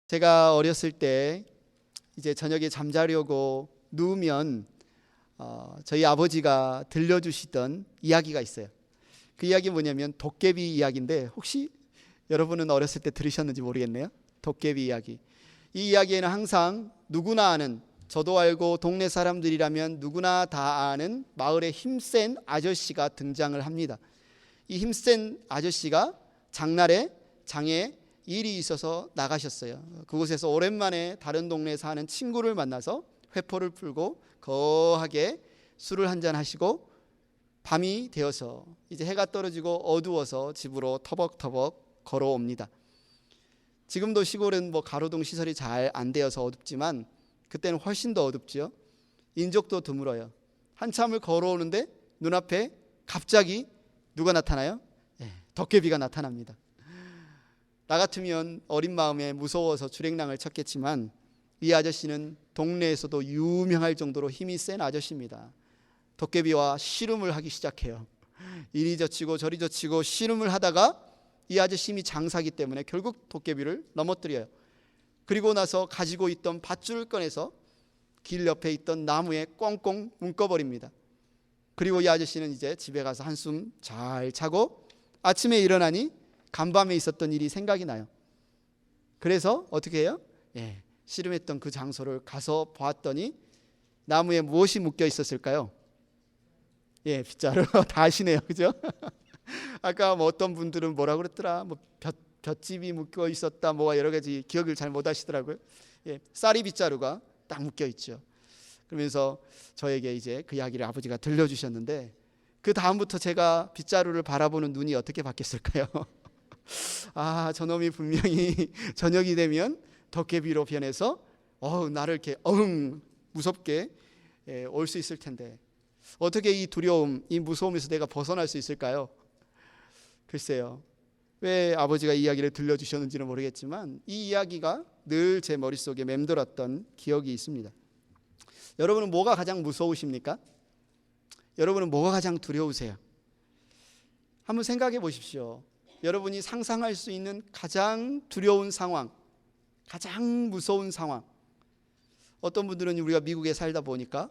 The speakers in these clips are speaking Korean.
제가 어렸을 때 이제 저녁에 잠자려고 누우면 저희 아버지가 들려주시던 이야기가 있어요. 그 이야기 뭐냐면 도깨비 이야기인데, 혹시 여러분은 어렸을 때 들으셨는지 모르겠네요. 도깨비 이야기. 이 이야기에는 항상 누구나 아는, 저도 알고 동네 사람들이라면 누구나 다 아는 마을의 힘센 아저씨가 등장을 합니다. 이 힘센 아저씨가 장날에 장에 일이 있어서 나가셨어요. 그곳에서 오랜만에 다른 동네에 사는 친구를 만나서 회포를 풀고 거하게 술을 한잔 하시고, 밤이 되어서 이제 해가 떨어지고 어두워서 집으로 터벅터벅 걸어옵니다. 지금도 시골은 가로등 시설이 잘 안 되어서 어둡지만 그때는 훨씬 더 어둡지요. 인적도 드물어요. 한참을 걸어오는데 눈앞에 갑자기 누가 나타나요? 도깨비가 나타납니다. 나 같으면 어린 마음에 무서워서 주랭랑을 쳤겠지만, 이 아저씨는 동네에서도 유명할 정도로 힘이 센 아저씨입니다. 도깨비와 씨름을 하기 시작해요. 이리 젖히고 저리 젖히고 씨름을 하다가 이 아저씨 힘이 장사기 때문에 결국 도깨비를 넘어뜨려요. 그리고 나서 가지고 있던 밧줄을 꺼내서 길 옆에 있던 나무에 꽁꽁 묶어버립니다. 그리고 이 아저씨는 이제 집에 가서 한숨 잘 자고 아침에 일어나니 간밤에 있었던 일이 생각이 나요. 그래서 어떻게 해요? 씨름했던 그 장소를 가서 보았더니 나무에 무엇이 묶여 있었을까요? 빗자루. 다 아시네요, 그죠? 아까 어떤 분들은 뭐라고 그랬더라, 볏짚이 묶여 있었다, 뭐가 여러 가지 기억을 잘 못 하시더라고요. 쌀이 빗자루가 딱 묶여 있죠. 그러면서 저에게 이제 그 이야기를 아버지가 들려주셨는데, 그 다음부터 제가 빗자루를 바라보는 눈이 어떻게 바뀌었을까요? 저놈이 분명히 저녁이 되면 도깨비로 변해서 나를 이렇게 무섭게 올 수 있을 텐데, 어떻게 이 두려움, 이 무서움에서 내가 벗어날 수 있을까요? 글쎄요, 왜 아버지가 이 이야기를 들려주셨는지는 모르겠지만 이 이야기가 늘 제 머릿속에 맴돌았던 기억이 있습니다. 여러분은 뭐가 가장 무서우십니까? 여러분은 뭐가 가장 두려우세요? 한번 생각해 보십시오. 여러분이 상상할 수 있는 가장 두려운 상황, 가장 무서운 상황. 어떤 분들은 우리가 미국에 살다 보니까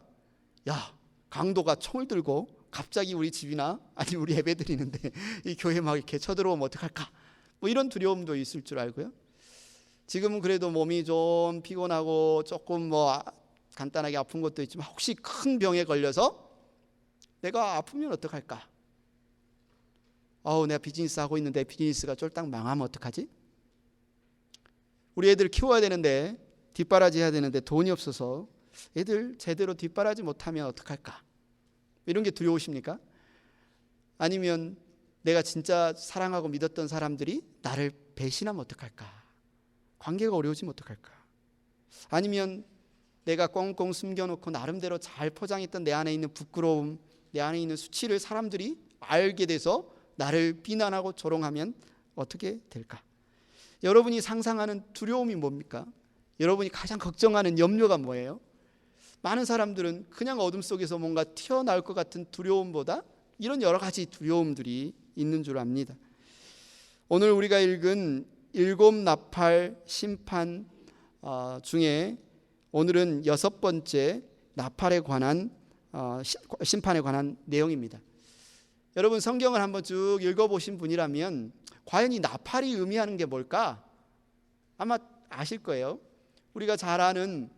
강도가 총을 들고 갑자기 우리 집이나 아니 우리 예배 드리는데 이 교회 막 이렇게 쳐들어오면 어떡할까, 이런 두려움도 있을 줄 알고요. 지금은 그래도 몸이 좀 피곤하고 조금 간단하게 아픈 것도 있지만, 혹시 큰 병에 걸려서 내가 아프면 어떡할까? 내가 비즈니스 하고 있는데 비즈니스가 쫄딱 망하면 어떡하지? 우리 애들 키워야 되는데, 뒷바라지 해야 되는데 돈이 없어서 애들 제대로 뒷바라지 못하면 어떡할까? 이런 게 두려우십니까? 아니면 내가 진짜 사랑하고 믿었던 사람들이 나를 배신하면 어떡할까? 관계가 어려워지면 어떡할까? 아니면 내가 꽁꽁 숨겨놓고 나름대로 잘 포장했던 내 안에 있는 부끄러움, 내 안에 있는 수치를 사람들이 알게 돼서 나를 비난하고 조롱하면 어떻게 될까? 여러분이 상상하는 두려움이 뭡니까? 여러분이 가장 걱정하는 염려가 뭐예요? 많은 사람들은 그냥 어둠 속에서 뭔가 튀어나올 것 같은 두려움보다 이런 여러 가지 두려움들이 있는 줄 압니다. 오늘 우리가 읽은 7 나팔 심판 중에 오늘은 6번째 나팔에 관한 심판에 관한 내용입니다. 여러분 성경을 한번 쭉 읽어보신 분이라면 과연 이 나팔이 의미하는 게 뭘까? 아마 아실 거예요. 우리가 잘 아는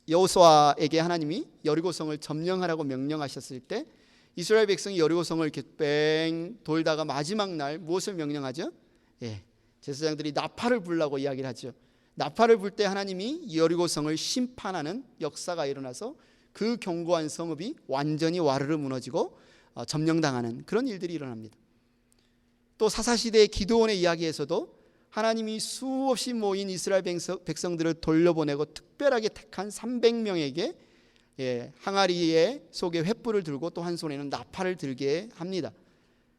여호수아에게 하나님이 여리고성을 점령하라고 명령하셨을 때 이스라엘 백성이 여리고성을 이렇게 뺑 돌다가 마지막 날 무엇을 명령하죠? 제사장들이 나팔을 불라고 이야기를 하죠. 나팔을 불 때 하나님이 여리고성을 심판하는 역사가 일어나서 그 견고한 성읍이 완전히 와르르 무너지고 점령당하는 그런 일들이 일어납니다. 또 사사시대의 기드온의 이야기에서도 하나님이 수없이 모인 이스라엘 백성들을 돌려보내고 특별하게 택한 300명에게 항아리에 속에 횃불을 들고 또 한 손에는 나팔을 들게 합니다.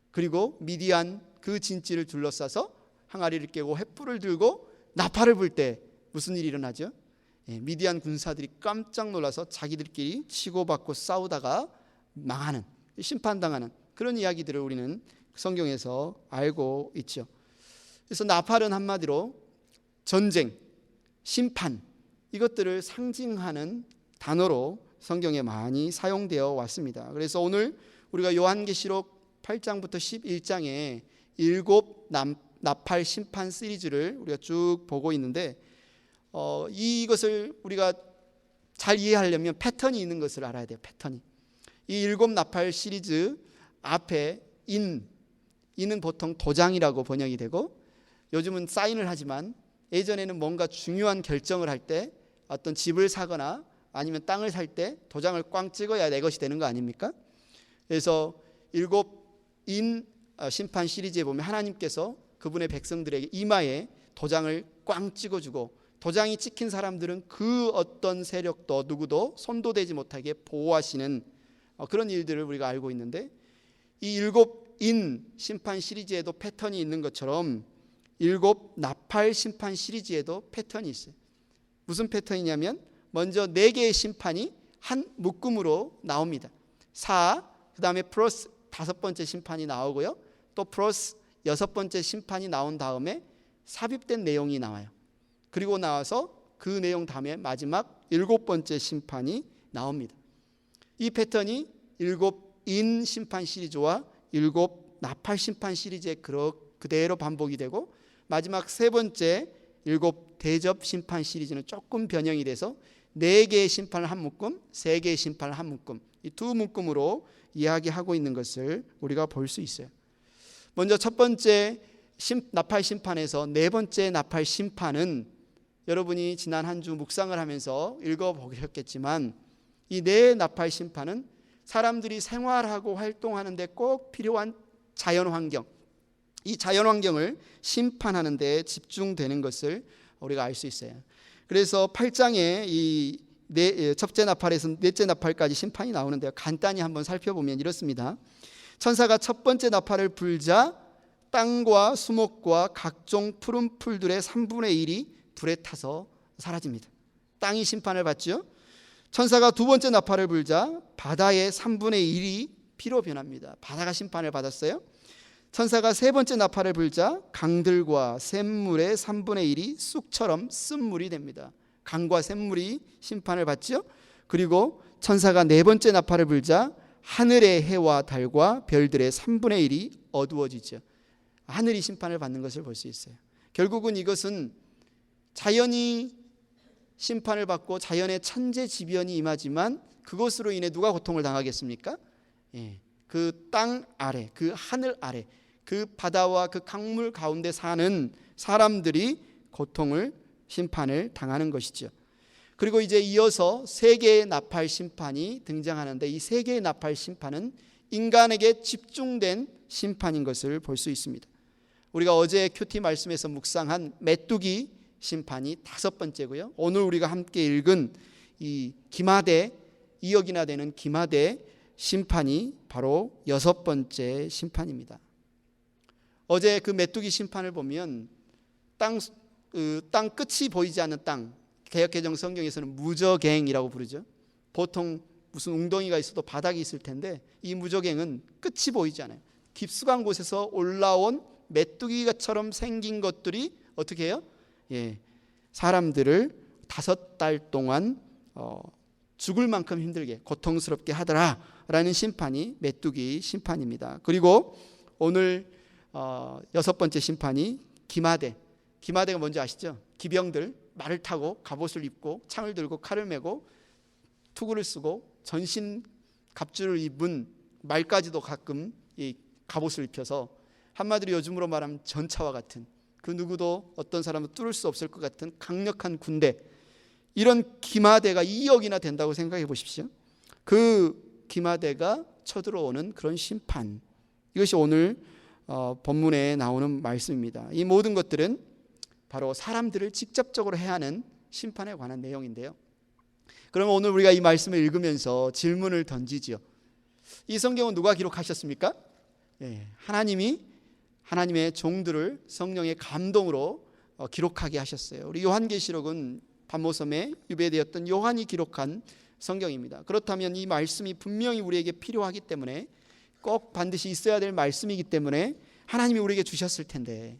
그리고 미디안 그 진지를 둘러싸서 항아리를 깨고 횃불을 들고 나팔을 불 때 무슨 일이 일어나죠? 미디안 군사들이 깜짝 놀라서 자기들끼리 치고받고 싸우다가 망하는, 심판당하는 그런 이야기들을 우리는 성경에서 알고 있죠. 그래서 나팔은 한마디로 전쟁, 심판, 이것들을 상징하는 단어로 성경에 많이 사용되어 왔습니다. 그래서 오늘 우리가 요한계시록 8장부터 11장에 7 나팔 심판 시리즈를 우리가 쭉 보고 있는데 이것을 우리가 잘 이해하려면 패턴이 있는 것을 알아야 돼요. 패턴이. 이 7 나팔 시리즈 앞에 인은 보통 도장이라고 번역이 되고, 요즘은 사인을 하지만 예전에는 뭔가 중요한 결정을 할 때, 어떤 집을 사거나 아니면 땅을 살 때 도장을 꽝 찍어야 내 것이 되는 거 아닙니까? 그래서 7인 심판 시리즈에 보면 하나님께서 그분의 백성들에게 이마에 도장을 꽝 찍어주고, 도장이 찍힌 사람들은 그 어떤 세력도 누구도 손도 대지 못하게 보호하시는 그런 일들을 우리가 알고 있는데, 이 7인 심판 시리즈에도 패턴이 있는 것처럼 7 나팔 심판 시리즈에도 패턴이 있어요. 무슨 패턴이냐면 먼저 4개의 심판이 한 묶음으로 나옵니다. 4, 그 다음에 플러스 5번째 심판이 나오고요. 또 플러스 6번째 심판이 나온 다음에 삽입된 내용이 나와요. 그리고 나와서 그 내용 다음에 마지막 7번째 심판이 나옵니다. 이 패턴이 7인 심판 시리즈와 7 나팔 심판 시리즈에 그대로 반복이 되고, 마지막 3번째 7 대접 심판 시리즈는 조금 변형이 돼서 4개의 심판을 한 묶음, 3개의 심판을 한 묶음, 이 두 묶음으로 이야기하고 있는 것을 우리가 볼 수 있어요. 먼저 첫 번째 나팔 심판에서 4번째 나팔 심판은 여러분이 지난 한 주 묵상을 하면서 읽어보셨겠지만, 이 4 나팔 심판은 사람들이 생활하고 활동하는 데 꼭 필요한 자연환경, 이 자연환경을 심판하는 데 집중되는 것을 우리가 알 수 있어요. 그래서 8장에 이 첫째 나팔에서 넷째 나팔까지 심판이 나오는데요. 간단히 한번 살펴보면 이렇습니다. 천사가 첫 번째 나팔을 불자 땅과 수목과 각종 푸른 풀들의 3분의 1이 불에 타서 사라집니다. 땅이 심판을 받죠. 천사가 두 번째 나팔을 불자 바다의 3분의 1이 피로 변합니다. 바다가 심판을 받았어요. 천사가 세 번째 나팔을 불자 강들과 샘물의 3분의 1이 쑥처럼 쓴물이 됩니다. 강과 샘물이 심판을 받죠. 그리고 천사가 네 번째 나팔을 불자 하늘의 해와 달과 별들의 3분의 1이 어두워지죠. 하늘이 심판을 받는 것을 볼 수 있어요. 결국은 이것은 자연이 심판을 받고 자연의 천재지변이 임하지만, 그것으로 인해 누가 고통을 당하겠습니까? 그 땅 아래, 그 하늘 아래, 그 바다와 그 강물 가운데 사는 사람들이 고통을, 심판을 당하는 것이죠. 그리고 이제 이어서 3개의 나팔 심판이 등장하는데, 이 3개의 나팔 심판은 인간에게 집중된 심판인 것을 볼 수 있습니다. 우리가 어제 큐티 말씀에서 묵상한 메뚜기 심판이 5번째고요. 오늘 우리가 함께 읽은 이 기마대, 2억이나 되는 기마대 심판이 바로 6번째 심판입니다. 어제 그 메뚜기 심판을 보면 땅 끝이 보이지 않는 땅, 개역개정 성경에서는 무저갱이라고 부르죠. 보통 무슨 웅덩이가 있어도 바닥이 있을 텐데, 이 무저갱은 끝이 보이지 않아요. 깊숙한 곳에서 올라온 메뚜기처럼 생긴 것들이 어떻게 해요? 사람들을 5달 동안 죽을 만큼 힘들게 고통스럽게 하더라라는 심판이 메뚜기 심판입니다. 그리고 오늘 6번째 심판이 기마대. 기마대가 뭔지 아시죠? 기병들 말을 타고 갑옷을 입고 창을 들고 칼을 메고 투구를 쓰고 전신 갑주를 입은 말까지도 가끔 이 갑옷을 입혀서, 한마디로 요즘으로 말하면 전차와 같은, 그 누구도 어떤 사람은 뚫을 수 없을 것 같은 강력한 군대, 이런 기마대가 2억이나 된다고 생각해 보십시오. 그 기마대가 쳐들어오는 그런 심판, 이것이 오늘 본문에 나오는 말씀입니다. 이 모든 것들은 바로 사람들을 직접적으로 해야 하는 심판에 관한 내용인데요. 그러면 오늘 우리가 이 말씀을 읽으면서 질문을 던지죠. 이 성경은 누가 기록하셨습니까? 하나님이 하나님의 종들을 성령의 감동으로 기록하게 하셨어요. 우리 요한계시록은 반모섬에 유배되었던 요한이 기록한 성경입니다. 그렇다면 이 말씀이 분명히 우리에게 필요하기 때문에, 꼭 반드시 있어야 될 말씀이기 때문에 하나님이 우리에게 주셨을 텐데,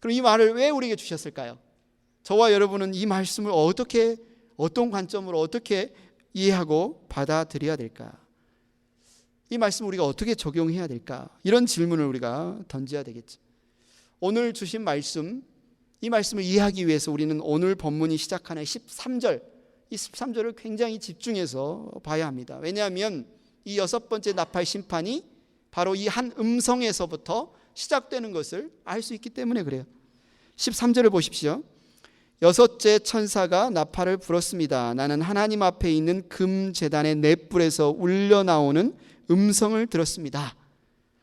그럼 이 말을 왜 우리에게 주셨을까요? 저와 여러분은 이 말씀을 어떤 관점으로 어떻게 이해하고 받아들여야 될까? 이 말씀을 우리가 어떻게 적용해야 될까? 이런 질문을 우리가 던져야 되겠죠. 오늘 주신 말씀, 이 말씀을 이해하기 위해서 우리는 오늘 본문이 시작하는 13절, 이 13절을 굉장히 집중해서 봐야 합니다. 왜냐하면 이 6번째 나팔 심판이 바로 이 한 음성에서부터 시작되는 것을 알 수 있기 때문에 그래요. 13절을 보십시오. 6째 천사가 나팔을 불었습니다. 나는 하나님 앞에 있는 금 제단의 넷불에서 울려 나오는 음성을 들었습니다.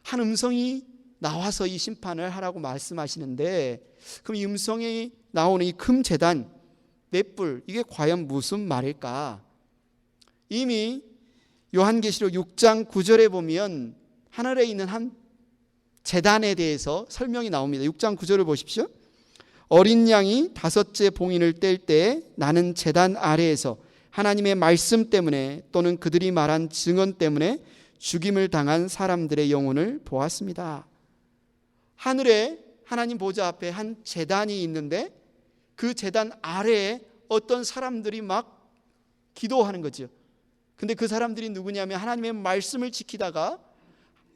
한 음성이 나와서 이 심판을 하라고 말씀하시는데, 그럼 이 음성이 나오는 이 금 제단 넷불, 이게 과연 무슨 말일까? 이미 요한계시록 6장 9절에 보면 하늘에 있는 한 제단에 대해서 설명이 나옵니다. 6장 9절을 보십시오. 어린 양이 5째 봉인을 뗄 때 나는 제단 아래에서 하나님의 말씀 때문에 또는 그들이 말한 증언 때문에 죽임을 당한 사람들의 영혼을 보았습니다. 하늘에 하나님 보좌 앞에 한 제단이 있는데 그 제단 아래에 어떤 사람들이 막 기도하는 거죠. 근데 그 사람들이 누구냐면 하나님의 말씀을 지키다가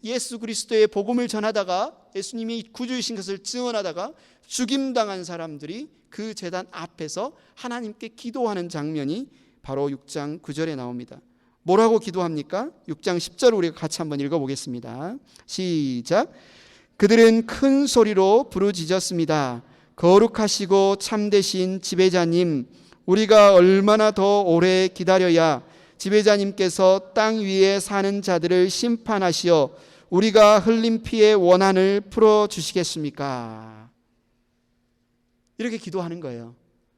예수 그리스도의 복음을 전하다가 예수님이 구주이신 것을 증언하다가 죽임당한 사람들이 그 제단 앞에서 하나님께 기도하는 장면이 바로 6장 9절에 나옵니다. 뭐라고 기도합니까? 6장 10절을 우리가 같이 한번 읽어보겠습니다. 시작. 그들은 큰 소리로 부르짖었습니다. 거룩하시고 참되신 지배자님, 우리가 얼마나 더 오래 기다려야 지배자님께서 땅 위에 사는 자들을 심판하시어 우리가 흘린 피의 원한을 풀어주시겠습니까? 이렇게 기도하는 거예요.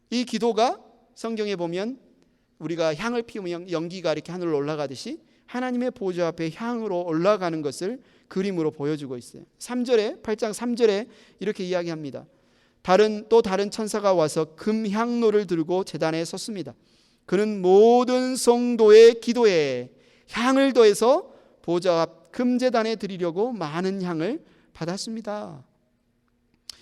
이 기도가 성경에 보면 우리가 향을 피우면 연기가 이렇게 하늘로 올라가듯이 하나님의 보좌 앞에 향으로 올라가는 것을 그림으로 보여주고 있어요. 3절에 8장 3절에 이렇게 이야기합니다. 또 다른 천사가 와서 금향로를 들고 제단에 섰습니다. 그는 모든 성도의 기도에 향을 더해서 보좌 앞 금제단에 드리려고 많은 향을 받았습니다.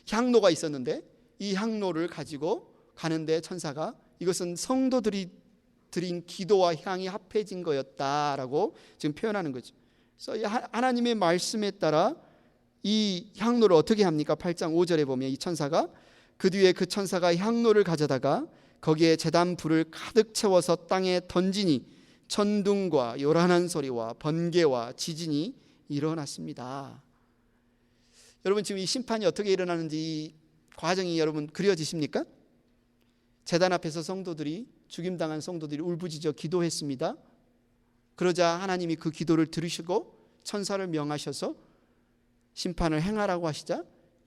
향로가 있었는데 이 향로를 가지고 가는데 천사가 이것은 성도들이 드린 기도와 향이 합해진 거였다라고 지금 표현하는 거죠. 그래서 하나님의 말씀에 따라 이 향로를 어떻게 합니까? 8장 5절에 보면 이 천사가 그 뒤에 그 천사가 향로를 가져다가 거기에 제단 불을 가득 채워서 땅에 던지니 천둥과 요란한 소리와 번개와 지진이 일어났습니다. 여러분 지금 이 심판이 어떻게 일어나는지 이 과정이 여러분 그려지십니까? 제단 앞에서 죽임당한 성도들이 울부짖어 기도했습니다. 그러자 하나님이 그 기도를 들으시고 천사를 명하셔서 심판을 행하라고 하시자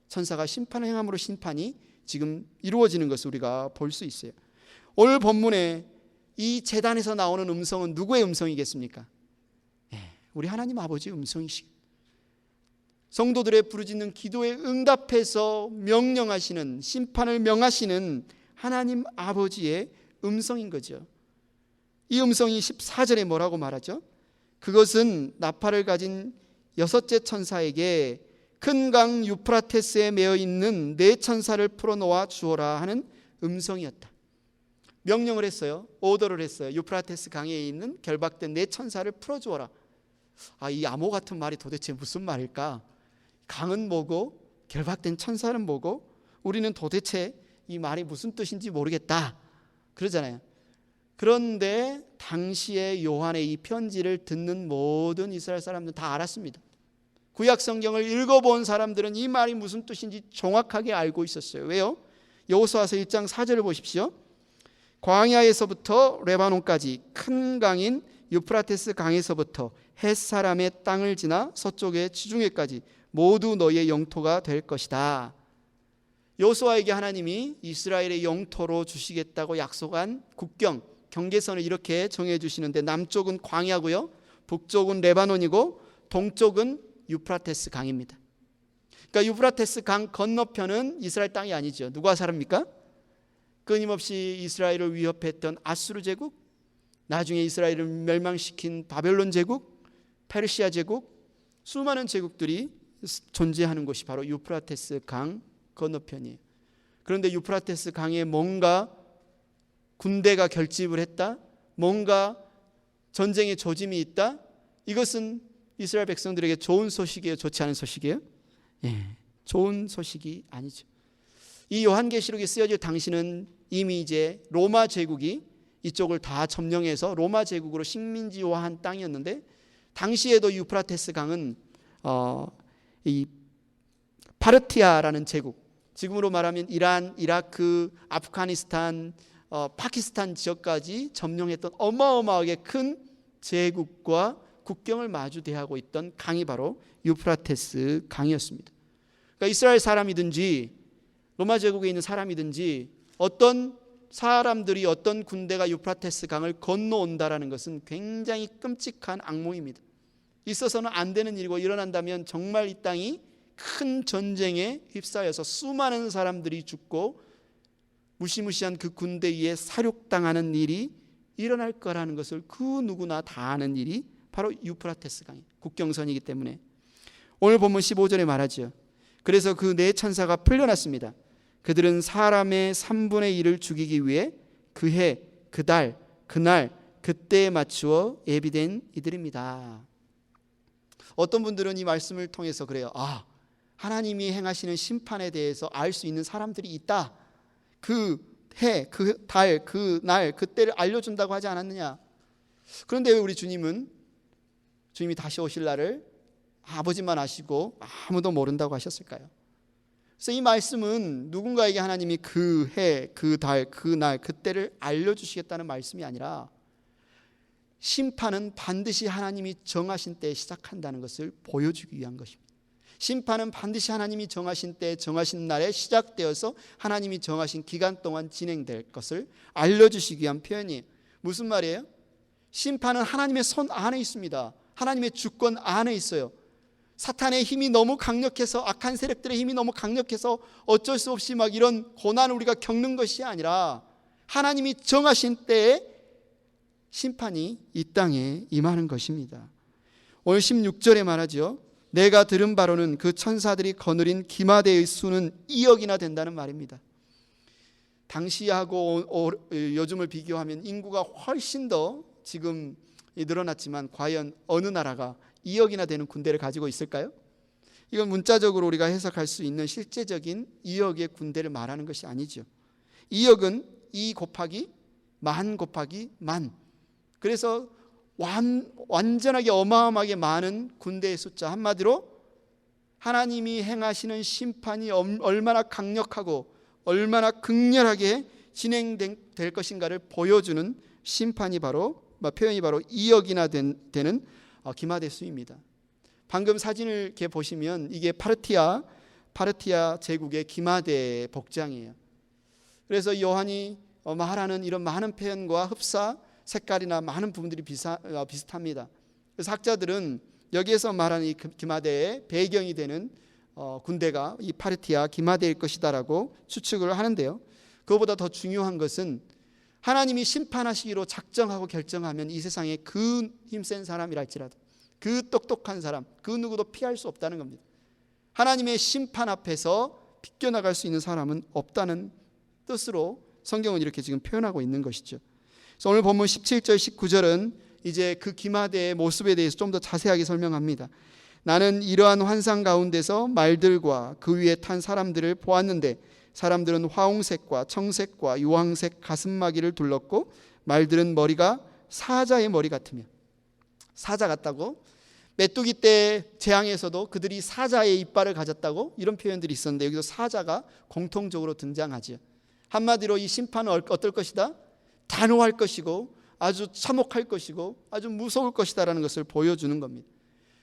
천사가 심판을 행함으로 심판이 지금 이루어지는 것을 우리가 볼 수 있어요. 오늘 본문에 이 제단에서 나오는 음성은 누구의 음성이겠습니까? 우리 하나님 아버지의 음성이시고 성도들의 부르짖는 기도에 응답해서 명령하시는 심판을 명하시는 하나님 아버지의 음성인 거죠. 이 음성이 14절에 뭐라고 말하죠? 그것은 나팔을 가진 6째 천사에게 큰 강 유프라테스에 매어 있는 4천사를 풀어놓아 주어라 하는 음성이었다. 명령을 했어요. 오더를 했어요. 유프라테스 강에 있는 결박된 4천사를 풀어주어라. 이 암호 같은 말이 도대체 무슨 말일까? 강은 뭐고 결박된 천사는 뭐고 우리는 도대체 이 말이 무슨 뜻인지 모르겠다 그러잖아요. 그런데 당시에 요한의 이 편지를 듣는 모든 이스라엘 사람들은 다 알았습니다. 구약 성경을 읽어본 사람들은 이 말이 무슨 뜻인지 정확하게 알고 있었어요. 왜요? 여호수아서 1장 4절을 보십시오. 광야에서부터 레바논까지 큰 강인 유프라테스 강에서부터 헷사람의 땅을 지나 서쪽의 지중해까지 모두 너희의 영토가 될 것이다. 여호수아에게 하나님이 이스라엘의 영토로 주시겠다고 약속한 국경, 경계선을 이렇게 정해 주시는데 남쪽은 광야고요, 북쪽은 레바논이고 동쪽은 유프라테스 강입니다. 그러니까 유프라테스 강 건너편은 이스라엘 땅이 아니죠. 누가 살합니까? 끊임없이 이스라엘을 위협했던 아수르 제국, 나중에 이스라엘을 멸망시킨 바벨론 제국, 페르시아 제국, 수많은 제국들이 존재하는 곳이 바로 유프라테스 강 건너편이에요. 그런데 유프라테스 강에 뭔가 군대가 결집을 했다, 뭔가 전쟁의 조짐이 있다. 이것은 이스라엘 백성들에게 좋은 소식이에요, 좋지 않은 소식이에요? 좋은 소식이 아니죠. 이 요한계시록이 쓰여질 당시는 이미 이제 로마 제국이 이쪽을 다 점령해서 로마 제국으로 식민지화한 땅이었는데, 당시에도 유프라테스 강은 이 파르티아라는 제국, 지금으로 말하면 이란, 이라크, 아프가니스탄, 파키스탄 지역까지 점령했던 어마어마하게 큰 제국과 국경을 마주대하고 있던 강이 바로 유프라테스 강이었습니다. 그러니까 이스라엘 사람이든지 로마 제국에 있는 사람이든지 어떤 사람들이, 어떤 군대가 유프라테스 강을 건너온다라는 것은 굉장히 끔찍한 악몽입니다. 있어서는 안 되는 일이고, 일어난다면 정말 이 땅이 큰 전쟁에 휩싸여서 수많은 사람들이 죽고 무시무시한 그 군대 위에 사륙당하는 일이 일어날 거라는 것을 그 누구나 다 아는 일이 바로 유프라테스 강이에요. 국경선이기 때문에. 오늘 본문 15절에 말하죠. 그래서 그 네 천사가 풀려났습니다. 그들은 사람의 3분의 1을 죽이기 위해 그 해, 그 달, 그날, 그때에 맞추어 예비된 이들입니다. 어떤 분들은 이 말씀을 통해서 그래요. 하나님이 행하시는 심판에 대해서 알 수 있는 사람들이 있다. 그 해, 그 달, 그 날, 그때를 알려준다고 하지 않았느냐. 그런데 왜 우리 주님이 다시 오실 날을 아버지만 아시고 아무도 모른다고 하셨을까요? 그래서 이 말씀은 누군가에게 하나님이 그 해, 그 달, 그 날, 그때를 알려주시겠다는 말씀이 아니라, 심판은 반드시 하나님이 정하신 때에 시작한다는 것을 보여주기 위한 것입니다. 심판은 반드시 하나님이 정하신 때, 정하신 날에 시작되어서 하나님이 정하신 기간 동안 진행될 것을 알려주시기 위한 표현이에요. 무슨 말이에요? 심판은 하나님의 손 안에 있습니다. 하나님의 주권 안에 있어요. 사탄의 힘이 너무 강력해서, 악한 세력들의 힘이 너무 강력해서 어쩔 수 없이 막 이런 고난을 우리가 겪는 것이 아니라, 하나님이 정하신 때에 심판이 이 땅에 임하는 것입니다. 오늘 16절에 말하죠. 내가 들은 바로는 그 천사들이 거느린 기마대의 수는 2억이나 된다는 말입니다. 당시하고 요즘을 비교하면 인구가 훨씬 더 지금 늘어났지만, 과연 어느 나라가 2억이나 되는 군대를 가지고 있을까요? 이건 문자적으로 우리가 해석할 수 있는 실제적인 2억의 군대를 말하는 것이 아니죠. 2억은 2 곱하기 만 곱하기 만. 그래서 완전하게 어마어마하게 많은 군대의 숫자. 한마디로 하나님이 행하시는 심판이 얼마나 강력하고 얼마나 극렬하게 진행될 것인가를 보여주는 심판이 바로, 표현이 바로 2억이나 되는 기마대 수입니다. 방금 사진을 이렇게 보시면 이게 파르티아 제국의 기마대 복장이에요. 그래서 요한이 말하는 이런 많은 표현과 흡사, 색깔이나 많은 부분들이 비슷합니다. 그래서 학자들은 여기에서 말하는 이 기마대의 배경이 되는 군대가 이 파르티아 기마대일 것이다라고 추측을 하는데요. 그것보다 더 중요한 것은 하나님이 심판하시기로 작정하고 결정하면 이 세상에 그 힘센 사람이랄지라도, 그 똑똑한 사람, 그 누구도 피할 수 없다는 겁니다. 하나님의 심판 앞에서 비껴나갈 수 있는 사람은 없다는 뜻으로 성경은 이렇게 지금 표현하고 있는 것이죠. 그래서 오늘 본문 17절 19절은 이제 그 기마대의 모습에 대해서 좀 더 자세하게 설명합니다. 나는 이러한 환상 가운데서 말들과 그 위에 탄 사람들을 보았는데, 사람들은 화홍색과 청색과 유황색 가슴마기를 둘렀고, 말들은 머리가 사자의 머리 같으며. 사자 같다고? 메뚜기 때 재앙에서도 그들이 사자의 이빨을 가졌다고 이런 표현들이 있었는데, 여기서 사자가 공통적으로 등장하죠. 한마디로 이 심판은 어떨 것이다? 단호할 것이고 아주 참혹할 것이고 아주 무서울 것이다라는 것을 보여주는 겁니다.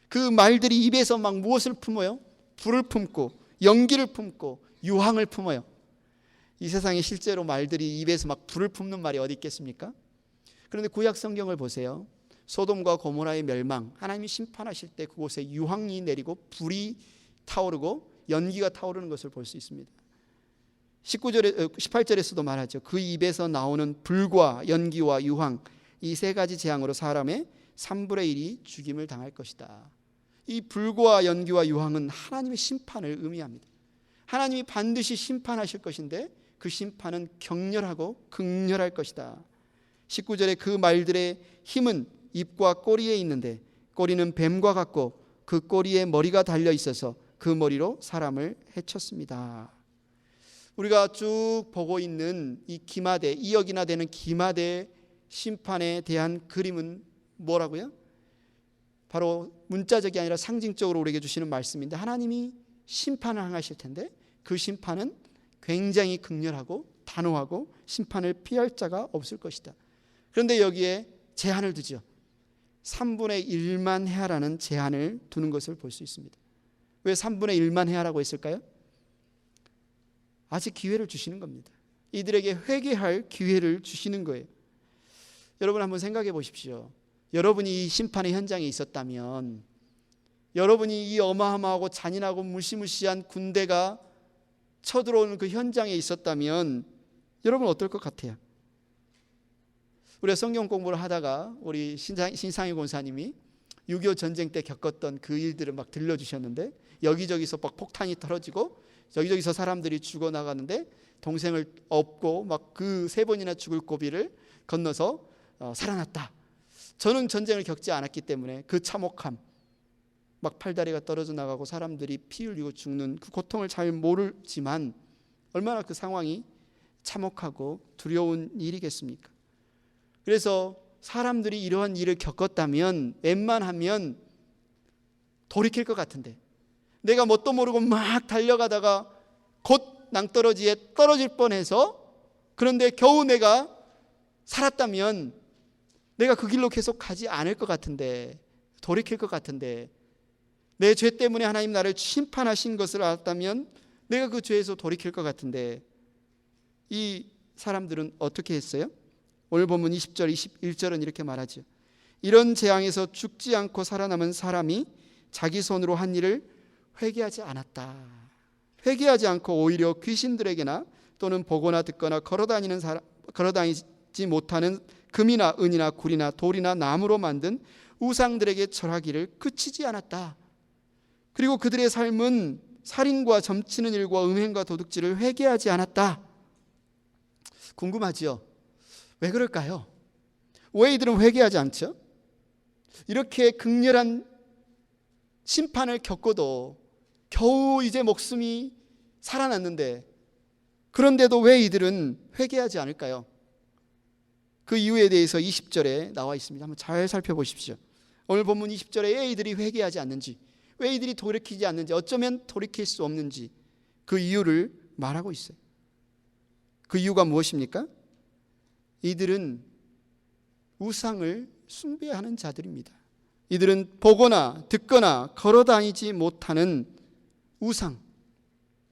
그 말들이 입에서 막 무엇을 품어요? 불을 품고 연기를 품고 유황을 품어요. 이 세상에 실제로 말들이 입에서 막 불을 품는 말이 어디 있겠습니까? 그런데 구약 성경을 보세요. 소돔과 고모라의 멸망, 하나님이 심판하실 때 그곳에 유황이 내리고 불이 타오르고 연기가 타오르는 것을 볼 수 있습니다. 18절에서도 말하죠. 그 입에서 나오는 불과 연기와 유황, 이 세 가지 재앙으로 사람의 3분의 1이 죽임을 당할 것이다. 이 불과 연기와 유황은 하나님의 심판을 의미합니다. 하나님이 반드시 심판하실 것인데 그 심판은 격렬하고 극렬할 것이다. 19절에 그 말들의 힘은 입과 꼬리에 있는데 꼬리는 뱀과 같고 그 꼬리에 머리가 달려 있어서 그 머리로 사람을 해쳤습니다. 우리가 쭉 보고 있는 이 기마대, 2억이나 되는 기마대 심판에 대한 그림은 뭐라고요? 바로 문자적이 아니라 상징적으로 우리에게 주시는 말씀인데, 하나님이 심판을 행하실 텐데 그 심판은 굉장히 극렬하고 단호하고 심판을 피할 자가 없을 것이다. 그런데 여기에 제한을 두죠. 3분의 1만 해야라는 제한을 두는 것을 볼 수 있습니다. 왜 3분의 1만 해야라고 했을까요? 아직 기회를 주시는 겁니다. 이들에게 회개할 기회를 주시는 거예요. 여러분 한번 생각해 보십시오. 여러분이 이 심판의 현장에 있었다면, 여러분이 이 어마어마하고 잔인하고 무시무시한 군대가 쳐들어오는 그 현장에 있었다면 여러분 어떨 것 같아요? 우리가 성경 공부를 하다가 우리 신상희 권사님이 6.25 전쟁 때 겪었던 그 일들을 막 들려주셨는데, 여기저기서 막 폭탄이 떨어지고 여기저기서 사람들이 죽어나가는데 동생을 업고 막 그 3번이나 죽을 고비를 건너서 살아났다. 저는 전쟁을 겪지 않았기 때문에 그 참혹함, 막 팔다리가 떨어져 나가고 사람들이 피 흘리고 죽는 그 고통을 잘 모르지만 얼마나 그 상황이 참혹하고 두려운 일이겠습니까? 그래서 사람들이 이러한 일을 겪었다면 웬만하면 돌이킬 것 같은데, 내가 뭣도 모르고 막 달려가다가 곧 낭떠러지에 떨어질 뻔해서, 그런데 겨우 내가 살았다면 내가 그 길로 계속 가지 않을 것 같은데, 돌이킬 것 같은데, 내 죄 때문에 하나님 나를 심판하신 것을 알았다면 내가 그 죄에서 돌이킬 것 같은데, 이 사람들은 어떻게 했어요? 오늘 본문 20절 21절은 이렇게 말하죠. 이런 재앙에서 죽지 않고 살아남은 사람이 자기 손으로 한 일을 회개하지 않았다. 회개하지 않고 오히려 귀신들에게나 또는 보거나 듣거나 걸어다니지 못하는 금이나 은이나 굴이나 돌이나 나무로 만든 우상들에게 절하기를 그치지 않았다. 그리고 그들의 삶은 살인과 점치는 일과 음행과 도둑질을 회개하지 않았다. 궁금하지요? 왜 그럴까요? 왜 이들은 회개하지 않죠? 이렇게 극렬한 심판을 겪고도 겨우 이제 목숨이 살아났는데, 그런데도 왜 이들은 회개하지 않을까요? 그 이유에 대해서 20절에 나와 있습니다. 한번 잘 살펴보십시오. 오늘 본문 20절에 왜 이들이 회개하지 않는지, 왜 이들이 돌이키지 않는지, 어쩌면 돌이킬 수 없는지 그 이유를 말하고 있어요. 그 이유가 무엇입니까? 이들은 우상을 숭배하는 자들입니다. 이들은 보거나 듣거나 걸어다니지 못하는 우상,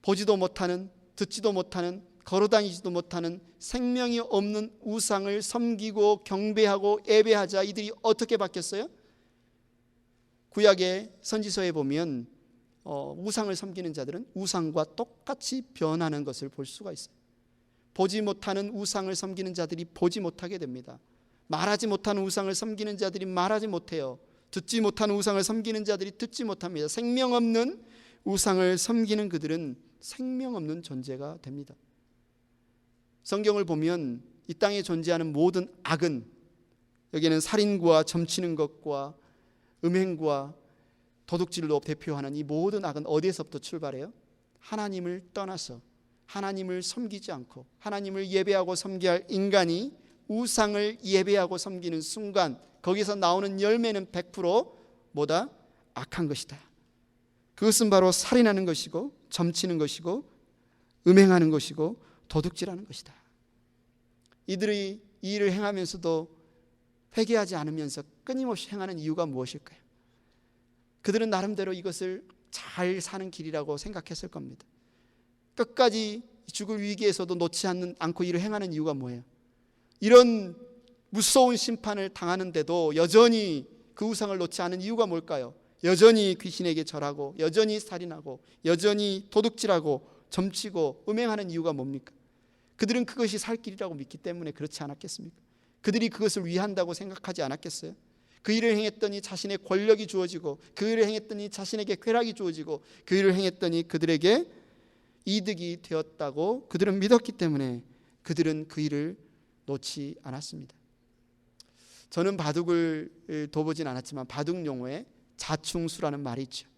보지도 못하는, 듣지도 못하는, 걸어다니지도 못하는 생명이 없는 우상을 섬기고 경배하고 예배하자 이들이 어떻게 바뀌었어요? 구약의 선지서에 보면 우상을 섬기는 자들은 우상과 똑같이 변하는 것을 볼 수가 있어요. 보지 못하는 우상을 섬기는 자들이 보지 못하게 됩니다. 말하지 못하는 우상을 섬기는 자들이 말하지 못해요. 듣지 못하는 우상을 섬기는 자들이 듣지 못합니다. 생명 없는 우상을 섬기는 그들은 생명 없는 존재가 됩니다. 성경을 보면 이 땅에 존재하는 모든 악은, 여기에는 살인과 점치는 것과 음행과 도둑질로 대표하는 이 모든 악은 어디에서부터 출발해요? 하나님을 떠나서, 하나님을 섬기지 않고 하나님을 예배하고 섬겨야 할 인간이 우상을 예배하고 섬기는 순간 거기서 나오는 열매는 100% 뭐다? 악한 것이다. 그것은 바로 살인하는 것이고 점치는 것이고 음행하는 것이고 도둑질하는 것이다. 이들이 이 일을 행하면서도 회개하지 않으면서 끊임없이 행하는 이유가 무엇일까요? 그들은 나름대로 이것을 잘 사는 길이라고 생각했을 겁니다. 끝까지 죽을 위기에서도 놓지 않고 일을 행하는 이유가 뭐예요? 이런 무서운 심판을 당하는데도 여전히 그 우상을 놓지 않은 이유가 뭘까요? 여전히 귀신에게 절하고 여전히 살인하고 여전히 도둑질하고 점치고 음행하는 이유가 뭡니까? 그들은 그것이 살 길이라고 믿기 때문에 그렇지 않았겠습니까? 그들이 그것을 위한다고 생각하지 않았겠어요? 그 일을 행했더니 자신의 권력이 주어지고 그 일을 행했더니 자신에게 쾌락이 주어지고 그 일을 행했더니 그들에게 이득이 되었다고 그들은 믿었기 때문에 그들은 그 일을 놓지 않았습니다. 저는 바둑을 둬보진 않았지만 바둑 용어에 자충수라는 말이 있죠.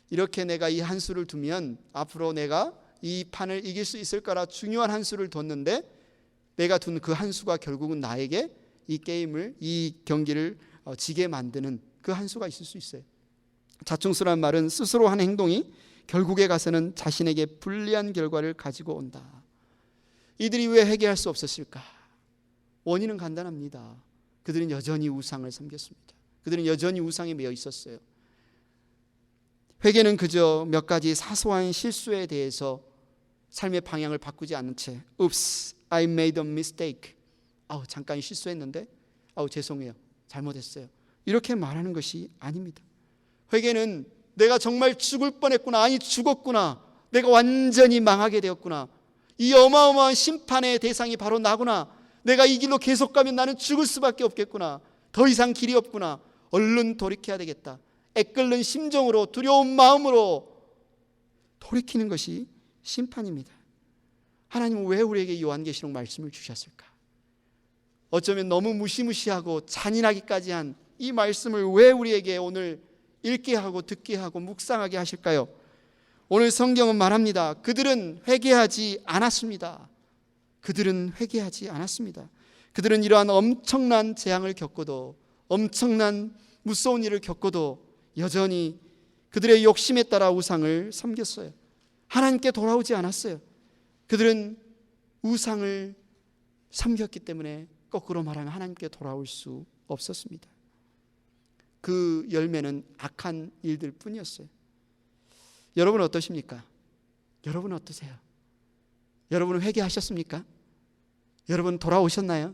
이렇게 내가 이 한 수를 두면 앞으로 내가 이 판을 이길 수 있을 거라 중요한 한 수를 뒀는데 내가 둔 그 한 수가 결국은 나에게 이 게임을, 이 경기를 지게 만드는 그 한 수가 있을 수 있어요. 자충수라는 말은 스스로 한 행동이 결국에 가서는 자신에게 불리한 결과를 가지고 온다. 이들이 왜 회개할 수 없었을까? 원인은 간단합니다. 그들은 여전히 우상을 섬겼습니다. 그들은 여전히 우상에 매여 있었어요. 회개는 그저 몇 가지 사소한 실수에 대해서 삶의 방향을 바꾸지 않은 채 Oops, I made a mistake. 잠깐 실수했는데 죄송해요. 잘못했어요. 이렇게 말하는 것이 아닙니다. 회개는 내가 정말 죽을 뻔했구나. 아니 죽었구나. 내가 완전히 망하게 되었구나. 이 어마어마한 심판의 대상이 바로 나구나. 내가 이 길로 계속 가면 나는 죽을 수밖에 없겠구나. 더 이상 길이 없구나. 얼른 돌이켜야 되겠다. 애끓는 심정으로 두려운 마음으로 돌이키는 것이 심판입니다. 하나님은 왜 우리에게 요한계시록 말씀을 주셨을까? 어쩌면 너무 무시무시하고 잔인하기까지 한 이 말씀을 왜 우리에게 오늘 읽게 하고 듣게 하고 묵상하게 하실까요? 오늘 성경은 말합니다. 그들은 회개하지 않았습니다. 그들은 회개하지 않았습니다. 그들은 이러한 엄청난 재앙을 겪고도, 엄청난 무서운 일을 겪고도 여전히 그들의 욕심에 따라 우상을 섬겼어요. 하나님께 돌아오지 않았어요. 그들은 우상을 섬겼기 때문에 거꾸로 말하면 하나님께 돌아올 수 없었습니다. 그 열매는 악한 일들 뿐이었어요. 여러분 어떠십니까? 여러분 어떠세요? 여러분은 회개하셨습니까? 여러분 돌아오셨나요?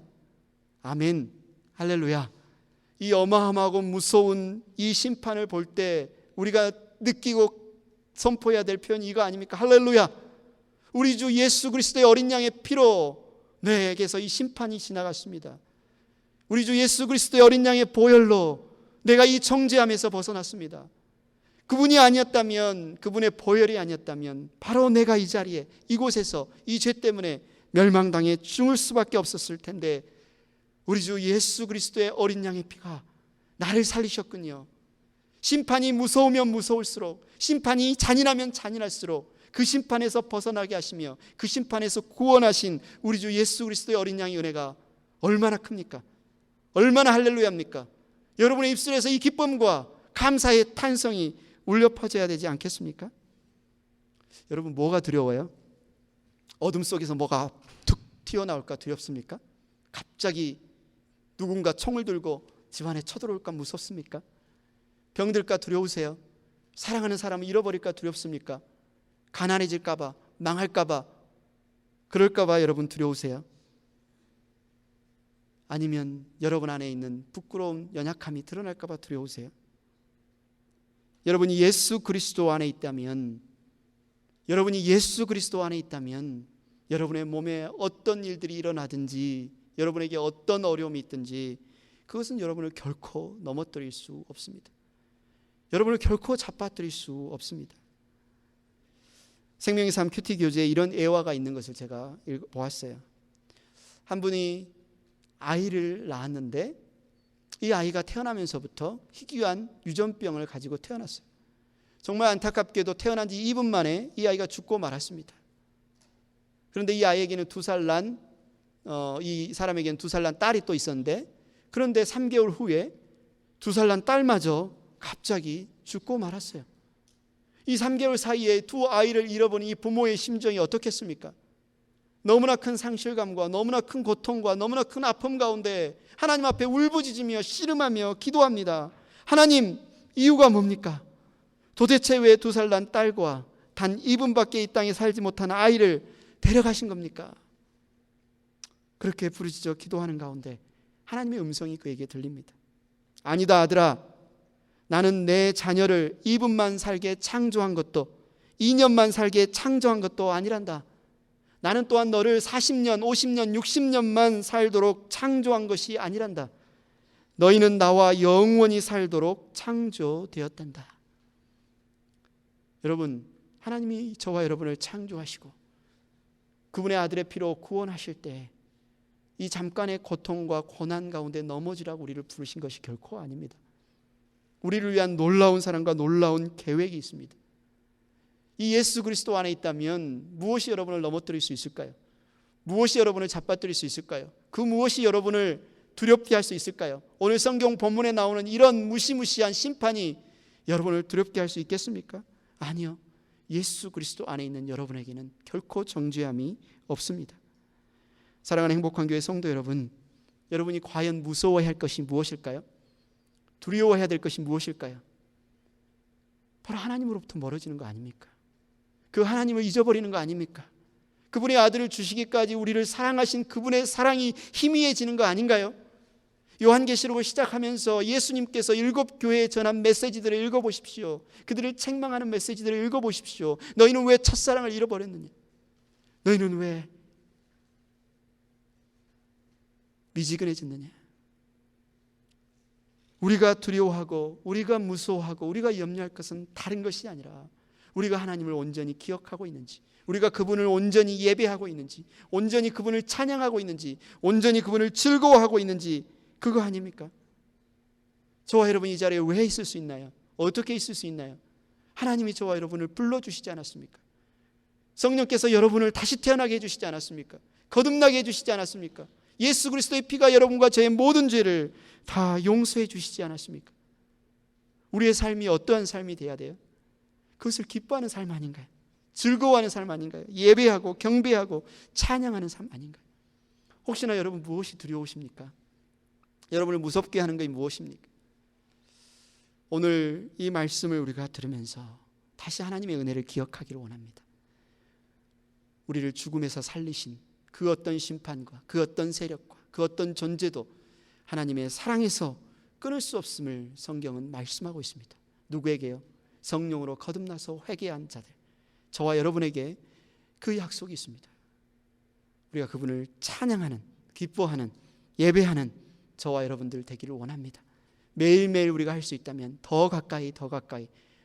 아멘, 할렐루야. 이 어마어마하고 무서운 이 심판을 볼 때 우리가 느끼고 선포해야 될 표현이 이거 아닙니까? 할렐루야. 우리 주 예수 그리스도의 어린 양의 피로 내게서 이 심판이 지나갔습니다. 우리 주 예수 그리스도의 어린 양의 보혈로 내가 이 정죄함에서 벗어났습니다. 그분이 아니었다면, 그분의 보혈이 아니었다면 바로 내가 이 자리에, 이곳에서 이 죄 때문에 멸망당해 죽을 수밖에 없었을 텐데 우리 주 예수 그리스도의 어린 양의 피가 나를 살리셨군요. 심판이 무서우면 무서울수록, 심판이 잔인하면 잔인할수록 그 심판에서 벗어나게 하시며 그 심판에서 구원하신 우리 주 예수 그리스도의 어린 양의 은혜가 얼마나 큽니까? 얼마나 할렐루야입니까? 여러분의 입술에서 이 기쁨과 감사의 탄성이 울려 퍼져야 되지 않겠습니까? 여러분 뭐가 두려워요? 어둠 속에서 뭐가 툭 튀어나올까 두렵습니까? 갑자기 누군가 총을 들고 집안에 쳐들어올까 무섭습니까? 병들까 두려우세요? 사랑하는 사람을 잃어버릴까 두렵습니까? 가난해질까 봐, 망할까 봐, 그럴까 봐 여러분 두려우세요? 아니면 여러분 안에 있는 부끄러운 연약함이 드러날까 봐 두려우세요? 여러분이 예수 그리스도 안에 있다면, 여러분이 예수 그리스도 안에 있다면 여러분의 몸에 어떤 일들이 일어나든지, 여러분에게 어떤 어려움이 있든지 그것은 여러분을 결코 넘어뜨릴 수 없습니다. 여러분을 결코 잡아뜨릴 수 없습니다. 생명의 삶 큐티 교재에 이런 애화가 있는 것을 제가 보았어요. 한 분이 아이를 낳았는데 이 아이가 태어나면서부터 희귀한 유전병을 가지고 태어났어요. 정말 안타깝게도 태어난 지 2분 만에 이 아이가 죽고 말았습니다. 그런데 이 아이에게는 2살 난 이 사람에게는 2살 난 딸이 또 있었는데, 그런데 3개월 후에 2살 난 딸마저 갑자기 죽고 말았어요. 이 3개월 사이에 두 아이를 잃어버린 이 부모의 심정이 어떻겠습니까? 너무나 큰 상실감과 너무나 큰 고통과 너무나 큰 아픔 가운데 하나님 앞에 울부짖으며 씨름하며 기도합니다. 하나님, 이유가 뭡니까? 도대체 왜 2살 난 딸과 단 2분밖에 이 땅에 살지 못한 아이를 데려가신 겁니까? 그렇게 부르짖어 기도하는 가운데 하나님의 음성이 그에게 들립니다. 아니다 아들아, 나는 내 자녀를 2분만 살게 창조한 것도 2년만 살게 창조한 것도 아니란다. 나는 또한 너를 40년, 50년, 60년만 살도록 창조한 것이 아니란다. 너희는 나와 영원히 살도록 창조되었단다. 여러분, 하나님이 저와 여러분을 창조하시고 그분의 아들의 피로 구원하실 때 이 잠깐의 고통과 고난 가운데 넘어지라고 우리를 부르신 것이 결코 아닙니다. 우리를 위한 놀라운 사랑과 놀라운 계획이 있습니다. 이 예수 그리스도 안에 있다면 무엇이 여러분을 넘어뜨릴 수 있을까요? 무엇이 여러분을 잡아뜨릴 수 있을까요? 그 무엇이 여러분을 두렵게 할 수 있을까요? 오늘 성경 본문에 나오는 이런 무시무시한 심판이 여러분을 두렵게 할 수 있겠습니까? 아니요. 예수 그리스도 안에 있는 여러분에게는 결코 정죄함이 없습니다. 사랑하는 행복한 교회 성도 여러분, 여러분이 과연 무서워해야 할 것이 무엇일까요? 두려워해야 될 것이 무엇일까요? 바로 하나님으로부터 멀어지는 거 아닙니까? 그 하나님을 잊어버리는 거 아닙니까? 그분의 아들을 주시기까지 우리를 사랑하신 그분의 사랑이 희미해지는 거 아닌가요? 요한계시록을 시작하면서 예수님께서 7 교회에 전한 메시지들을 읽어보십시오. 그들을 책망하는 메시지들을 읽어보십시오. 너희는 왜 첫사랑을 잃어버렸느냐? 너희는 왜 미지근해졌느냐? 우리가 두려워하고 우리가 무서워하고 우리가 염려할 것은 다른 것이 아니라 우리가 하나님을 온전히 기억하고 있는지, 우리가 그분을 온전히 예배하고 있는지, 온전히 그분을 찬양하고 있는지, 온전히 그분을 즐거워하고 있는지, 그거 아닙니까? 저와 여러분이 이 자리에 왜 있을 수 있나요? 어떻게 있을 수 있나요? 하나님이 저와 여러분을 불러주시지 않았습니까? 성령께서 여러분을 다시 태어나게 해주시지 않았습니까? 거듭나게 해주시지 않았습니까? 예수 그리스도의 피가 여러분과 저의 모든 죄를 다 용서해 주시지 않았습니까? 우리의 삶이 어떠한 삶이 돼야 돼요? 그것을 기뻐하는 삶 아닌가요? 즐거워하는 삶 아닌가요? 예배하고 경배하고 찬양하는 삶 아닌가요? 혹시나 여러분 무엇이 두려우십니까? 여러분을 무섭게 하는 것이 무엇입니까? 오늘 이 말씀을 우리가 들으면서 다시 하나님의 은혜를 기억하기를 원합니다. 우리를 죽음에서 살리신 그 어떤 심판과 그 어떤 세력과 그 어떤 존재도 하나님의 사랑에서 끊을 수 없음을 성경은 말씀하고 있습니다. 누구에게요? 성령으로 거듭나서 회개한 자들, 저와 여러분에게 그 약속이 있습니다. 우리가 그분을 찬양하는, 기뻐하는, 예배하는 저와 여러분들 되기를 원합니다. 매일매일 우리가 할 수 있다면 더 가까이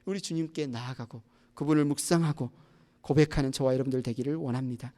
우리 주님께 나아가고 그분을 묵상하고 고백하는 저와 여러분들 되기를 원합니다.